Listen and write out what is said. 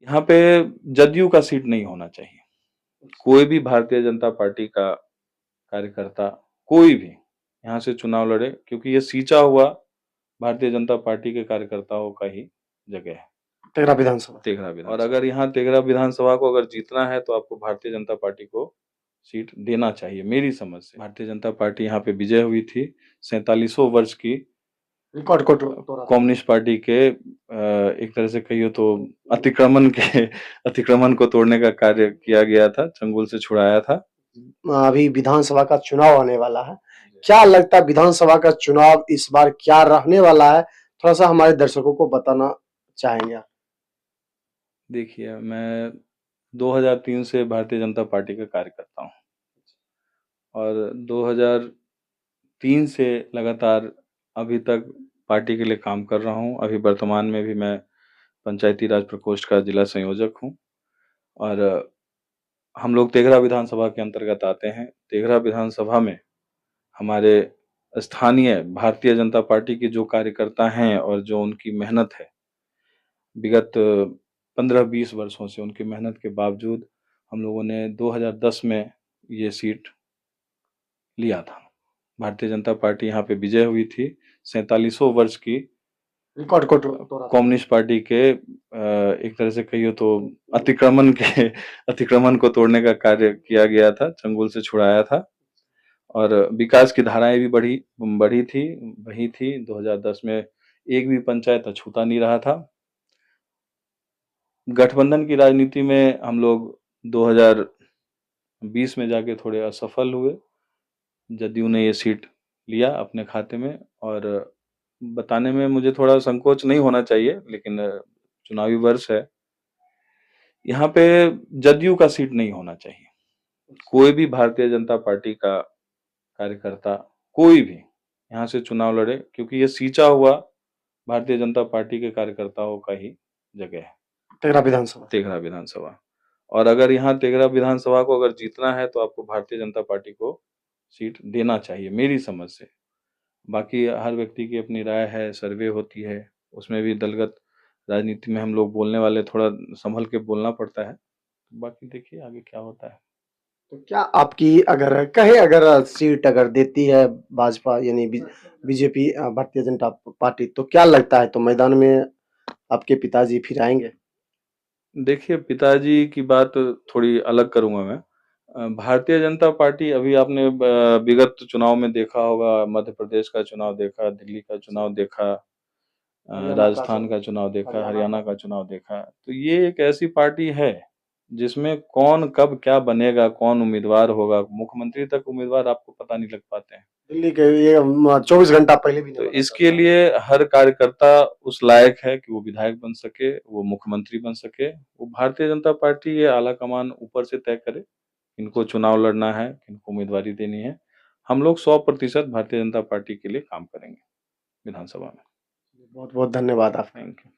यहाँ पे जदयू का सीट नहीं होना चाहिए। कोई भी भारतीय जनता पार्टी का कार्यकर्ता, कोई भी यहाँ से चुनाव लड़े, क्योंकि ये सींचा हुआ भारतीय जनता पार्टी के कार्यकर्ताओं का ही जगह है। तेघरा विधानसभा। और अगर यहाँ तेघरा विधानसभा को अगर जीतना है तो आपको भारतीय जनता पार्टी को सीट देना चाहिए, मेरी समझ से। भारतीय जनता पार्टी यहाँ पे विजय हुई थी 47 वर्ष की रिकॉर्ड को तोड़ा था। कम्युनिस्ट पार्टी के एक तरह से कहिए तो अतिक्रमण को तोड़ने का कार्य किया गया था, चंगुल से छुड़ाया था। अभी विधानसभा का चुनाव आने वाला है, क्या लगता है विधानसभा का चुनाव इस बार क्या रहने वाला है? थोड़ा सा हमारे दर्शकों को बताना चाहेंगे आप? देखिए, मैं 2003 से भारतीय जनता पार्टी का कार्यकर्ता हूँ और 2003 से लगातार अभी तक पार्टी के लिए काम कर रहा हूँ। अभी वर्तमान में भी मैं पंचायती राज प्रकोष्ठ का जिला संयोजक हूँ और हम लोग तेघरा विधानसभा के अंतर्गत आते हैं। तेघरा विधानसभा में हमारे स्थानीय भारतीय जनता पार्टी के जो कार्यकर्ता हैं और जो उनकी मेहनत है, विगत 15-20 वर्षों से उनकी मेहनत के बावजूद हम लोगों ने 2010 में ये सीट लिया था। भारतीय जनता पार्टी यहाँ पे विजय हुई थी 47 वर्ष की रिकॉर्ड को तोड़ा था। कम्युनिस्ट पार्टी के एक तरह से कहिए तो अतिक्रमण को तोड़ने का कार्य किया गया था, चंगुल से छुड़ाया था और विकास की धाराएं भी बढ़ी थी, वही थी। 2010 में एक भी पंचायत अछूता नहीं रहा था। गठबंधन की राजनीति में हम लोग 2020 में जाके थोड़े असफल हुए। जदयू ने ये सीट लिया अपने खाते में और बताने में मुझे थोड़ा संकोच नहीं होना चाहिए, लेकिन चुनावी वर्ष है। यहाँ पे जदयू का सीट नहीं होना चाहिए। कोई भी भारतीय जनता पार्टी का कार्यकर्ता, कोई भी यहाँ से चुनाव लड़े, क्योंकि ये सींचा हुआ भारतीय जनता पार्टी के कार्यकर्ताओं का ही जगह है। तेघरा विधानसभा। और अगर यहाँ तेघरा विधानसभा को अगर जीतना है तो आपको भारतीय जनता पार्टी को सीट देना चाहिए, मेरी समझ से। बाकी हर व्यक्ति की अपनी राय है, सर्वे होती है, उसमें भी दलगत राजनीति में हम लोग बोलने वाले थोड़ा संभल के बोलना पड़ता है। बाकी देखिए आगे क्या होता है। तो क्या आपकी अगर सीट अगर देती है भाजपा यानी बीजेपी भारतीय जनता पार्टी, तो क्या लगता है तो मैदान में आपके पिताजी फिर आएंगे? देखिए, पिताजी की बात थोड़ी अलग करूँगा मैं। भारतीय जनता पार्टी अभी आपने विगत चुनाव में देखा होगा, मध्य प्रदेश का चुनाव देखा, दिल्ली का चुनाव देखा, राजस्थान का चुनाव देखा, हरियाणा का चुनाव देखा। तो ये एक ऐसी पार्टी है, जिसमें कौन कब क्या बनेगा, कौन उम्मीदवार होगा, मुख्यमंत्री तक उम्मीदवार आपको पता नहीं लग पाते हैं। दिल्ली के ये 24 घंटा पहले भी नहीं तो बता इसके सकता। लिए हर कार्यकर्ता उस लायक है कि वो विधायक बन सके, वो मुख्यमंत्री बन सके। वो भारतीय जनता पार्टी ये आला कमान ऊपर से तय करे, किनको चुनाव लड़ना है, किनको उम्मीदवारी देनी है। हम लोग 100% भारतीय जनता पार्टी के लिए काम करेंगे विधानसभा में। बहुत बहुत धन्यवाद आपका। Thank you.